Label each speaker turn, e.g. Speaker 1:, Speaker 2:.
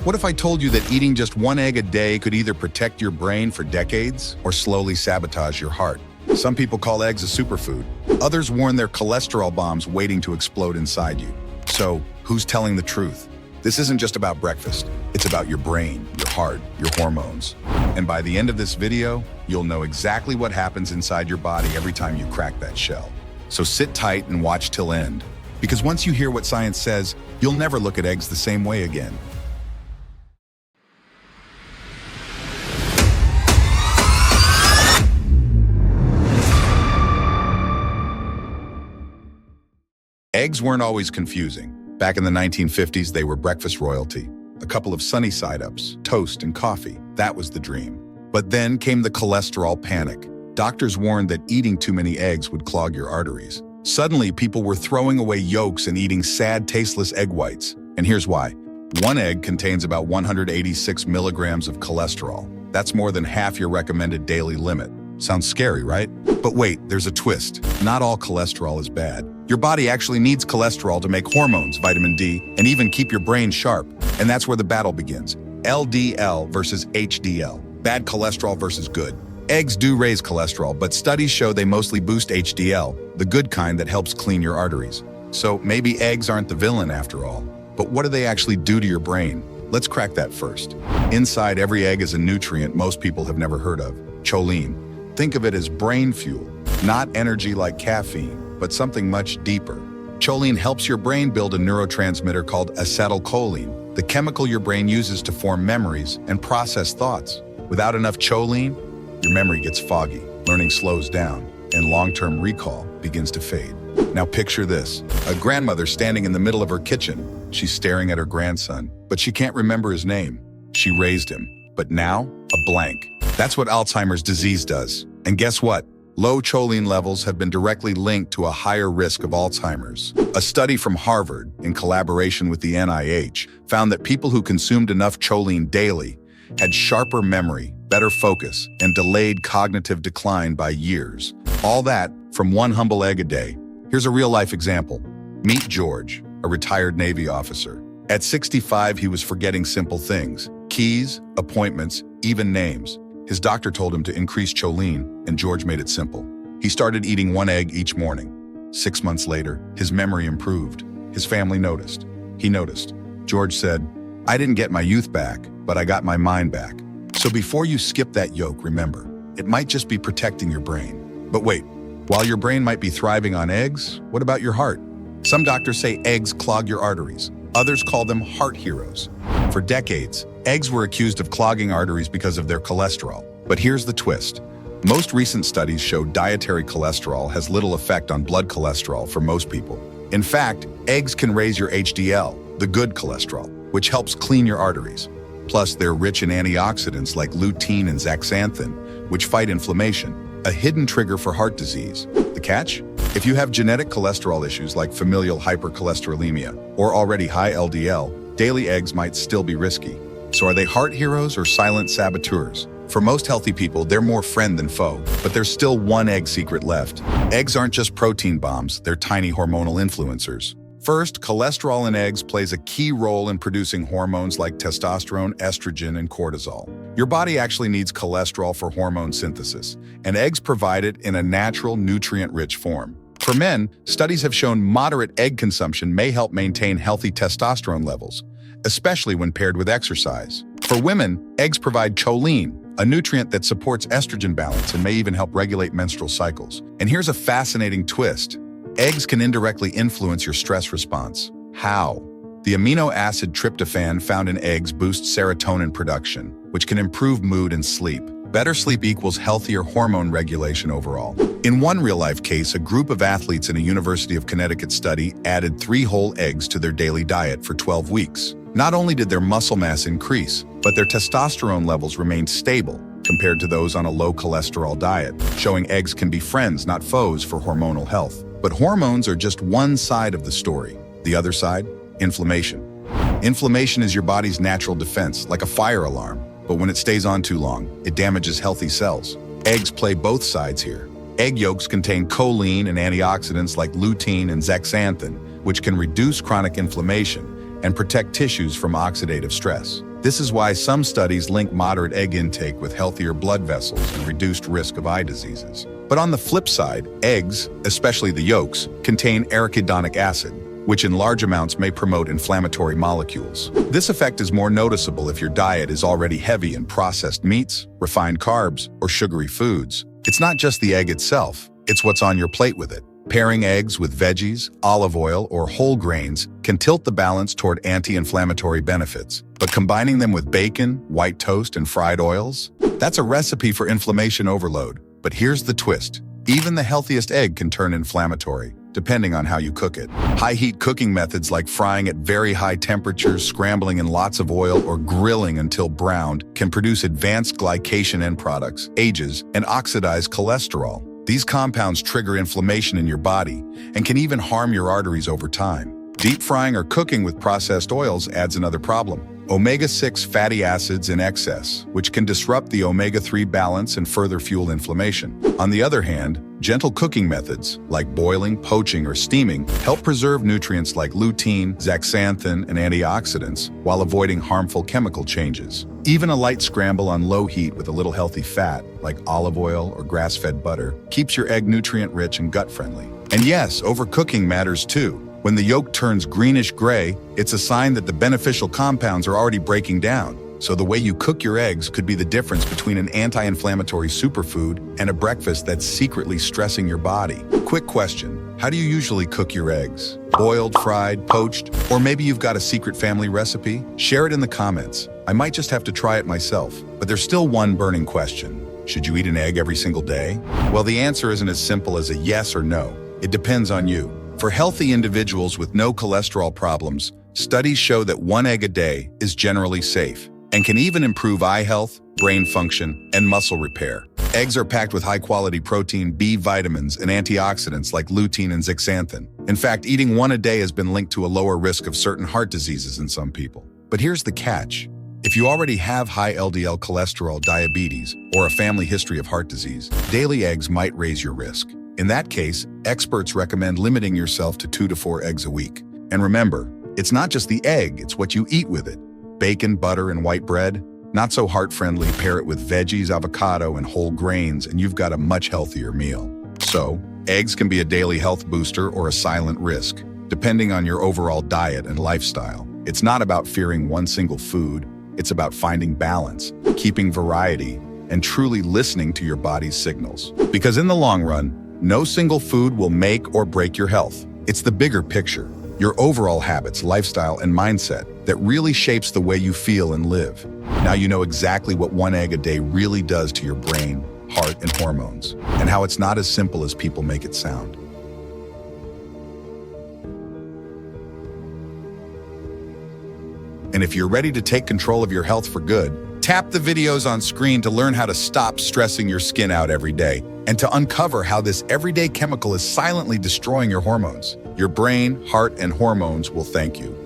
Speaker 1: What if I told you that eating just one egg a day could either protect your brain for decades or slowly sabotage your heart? Some people call eggs a superfood. Others warn they're cholesterol bombs waiting to explode inside you. So, who's telling the truth? This isn't just about breakfast. It's about your brain, your heart, your hormones. And by the end of this video, you'll know exactly what happens inside your body every time you crack that shell. So sit tight and watch till end. Because once you hear what science says, you'll never look at eggs the same way again. Eggs weren't always confusing. Back in the 1950s, they were breakfast royalty. A couple of sunny side-ups, toast and coffee, that was the dream. But then came the cholesterol panic. Doctors warned that eating too many eggs would clog your arteries. Suddenly, people were throwing away yolks and eating sad, tasteless egg whites. And here's why. One egg contains about 186 milligrams of cholesterol. That's more than half your recommended daily limit. Sounds scary, right? But wait, there's a twist. Not all cholesterol is bad. Your body actually needs cholesterol to make hormones, vitamin D, and even keep your brain sharp. And that's where the battle begins. LDL versus HDL. Bad cholesterol versus good. Eggs do raise cholesterol, but studies show they mostly boost HDL, the good kind that helps clean your arteries. So maybe eggs aren't the villain after all. But what do they actually do to your brain? Let's crack that first. Inside every egg is a nutrient most people have never heard of, choline. Think of it as brain fuel, not energy like caffeine, but something much deeper. Choline helps your brain build a neurotransmitter called acetylcholine, the chemical your brain uses to form memories and process thoughts. Without enough choline, your memory gets foggy, learning slows down, and long-term recall begins to fade. Now picture this, a grandmother standing in the middle of her kitchen. She's staring at her grandson, but she can't remember his name. She raised him, but now, a blank. That's what Alzheimer's disease does. And guess what? Low choline levels have been directly linked to a higher risk of Alzheimer's. A study from Harvard, in collaboration with the NIH, found that people who consumed enough choline daily had sharper memory, better focus, and delayed cognitive decline by years. All that from one humble egg a day. Here's a real-life example. Meet George, a retired Navy officer. At 65, he was forgetting simple things: keys, appointments, even names. His doctor told him to increase choline, and George made it simple. He started eating one egg each morning. 6 months later, his memory improved. His family noticed. He noticed. George said, "I didn't get my youth back, but I got my mind back." So before you skip that yolk, remember, it might just be protecting your brain. But wait, while your brain might be thriving on eggs, what about your heart? Some doctors say eggs clog your arteries. Others call them heart heroes. For decades, eggs were accused of clogging arteries because of their cholesterol. But here's the twist. Most recent studies show dietary cholesterol has little effect on blood cholesterol for most people. In fact, eggs can raise your HDL, the good cholesterol, which helps clean your arteries. Plus, they're rich in antioxidants like lutein and zeaxanthin, which fight inflammation, a hidden trigger for heart disease. The catch? If you have genetic cholesterol issues like familial hypercholesterolemia or already high LDL, daily eggs might still be risky. So are they heart heroes or silent saboteurs? For most healthy people, they're more friend than foe, but there's still one egg secret left. Eggs aren't just protein bombs, they're tiny hormonal influencers. First, cholesterol in eggs plays a key role in producing hormones like testosterone, estrogen, and cortisol. Your body actually needs cholesterol for hormone synthesis, and eggs provide it in a natural, nutrient-rich form. For men, studies have shown moderate egg consumption may help maintain healthy testosterone levels, especially when paired with exercise. For women, eggs provide choline, a nutrient that supports estrogen balance and may even help regulate menstrual cycles. And here's a fascinating twist. Eggs can indirectly influence your stress response. How? The amino acid tryptophan found in eggs boosts serotonin production, which can improve mood and sleep. Better sleep equals healthier hormone regulation overall. In one real-life case, a group of athletes in a University of Connecticut study added 3 whole eggs to their daily diet for 12 weeks. Not only did their muscle mass increase, but their testosterone levels remained stable compared to those on a low-cholesterol diet, showing eggs can be friends, not foes, for hormonal health. But hormones are just one side of the story. The other side? Inflammation. Inflammation is your body's natural defense, like a fire alarm. But when it stays on too long, it damages healthy cells. Eggs play both sides here. Egg yolks contain choline and antioxidants like lutein and zeaxanthin, which can reduce chronic inflammation and protect tissues from oxidative stress. This is why some studies link moderate egg intake with healthier blood vessels and reduced risk of eye diseases. But on the flip side, eggs, especially the yolks, contain arachidonic acid, which in large amounts may promote inflammatory molecules. This effect is more noticeable if your diet is already heavy in processed meats, refined carbs, or sugary foods. It's not just the egg itself, it's what's on your plate with it. Pairing eggs with veggies, olive oil, or whole grains can tilt the balance toward anti-inflammatory benefits. But combining them with bacon, white toast, and fried oils? That's a recipe for inflammation overload. But here's the twist. Even the healthiest egg can turn inflammatory, depending on how you cook it. High-heat cooking methods like frying at very high temperatures, scrambling in lots of oil, or grilling until browned can produce advanced glycation end products, AGEs, and oxidized cholesterol. These compounds trigger inflammation in your body and can even harm your arteries over time. Deep frying or cooking with processed oils adds another problem. Omega-6 fatty acids in excess, which can disrupt the omega-3 balance and further fuel inflammation. On the other hand, gentle cooking methods, like boiling, poaching, or steaming, help preserve nutrients like lutein, zeaxanthin, and antioxidants, while avoiding harmful chemical changes. Even a light scramble on low heat with a little healthy fat, like olive oil or grass-fed butter, keeps your egg nutrient-rich and gut-friendly. And yes, overcooking matters too. When the yolk turns greenish-gray, it's a sign that the beneficial compounds are already breaking down. So the way you cook your eggs could be the difference between an anti-inflammatory superfood and a breakfast that's secretly stressing your body. Quick question, how do you usually cook your eggs? Boiled, fried, poached? Or maybe you've got a secret family recipe? Share it in the comments. I might just have to try it myself. But there's still one burning question. Should you eat an egg every single day? Well, the answer isn't as simple as a yes or no. It depends on you. For healthy individuals with no cholesterol problems, studies show that one egg a day is generally safe and can even improve eye health, brain function, and muscle repair. Eggs are packed with high-quality protein, B vitamins, and antioxidants like lutein and zeaxanthin. In fact, eating one a day has been linked to a lower risk of certain heart diseases in some people. But here's the catch. If you already have high LDL cholesterol, diabetes, or a family history of heart disease, daily eggs might raise your risk. In that case, experts recommend limiting yourself to 2 to 4 eggs a week. And remember, it's not just the egg, it's what you eat with it. Bacon, butter, and white bread? Not so heart-friendly, pair it with veggies, avocado, and whole grains, and you've got a much healthier meal. So, eggs can be a daily health booster or a silent risk, depending on your overall diet and lifestyle. It's not about fearing one single food, it's about finding balance, keeping variety, and truly listening to your body's signals. Because in the long run, no single food will make or break your health. It's the bigger picture, your overall habits, lifestyle, and mindset that really shapes the way you feel and live. Now you know exactly what one egg a day really does to your brain, heart, and hormones, and how it's not as simple as people make it sound. And if you're ready to take control of your health for good, tap the videos on screen to learn how to stop stressing your skin out every day and to uncover how this everyday chemical is silently destroying your hormones. Your brain, heart, and hormones will thank you.